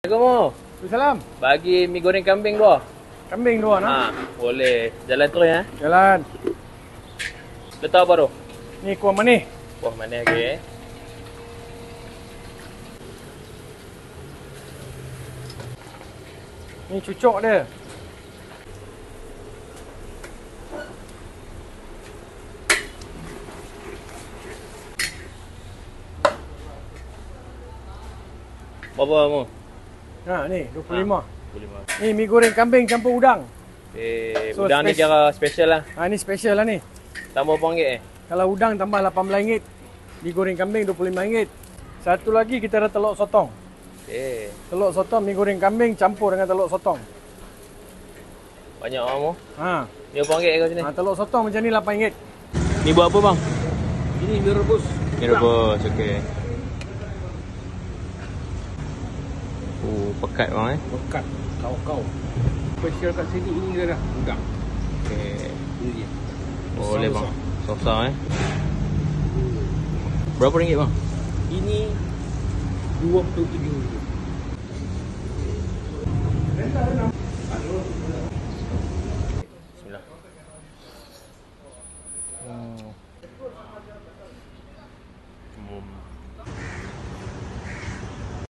Assalamualaikum. Waalaikumsalam. Bagi mi goreng kambing dua. Kambing dua nak? Boleh. Jalan terus ya. Jalan. Letak apa tu? Ni kuah manis. Wah, mana lagi Ni cucuk dia. Berapa kamu? Ha ni 25. 25. Ni mi goreng kambing campur udang. So, Udang ni kira special lah. Ha ni special lah ni. Tambah RM4 Kalau udang tambah RM18. Mi goreng kambing RM25. Satu lagi kita ada telur sotong. Telur sotong mi goreng kambing campur dengan telur sotong. Banyak kamu. Ha. Ni RM4 kat sini. Ha telur sotong macam ni RM8. Ni buat apa bang? Ini mi rebus. Ni rebus, okey. Pekat bang Pekat. Kau-kau. Special kat sini ini dia dah udang. Okey. Ini dia. Boleh bang. Besar Berapa ringgit bang? Ini RM23.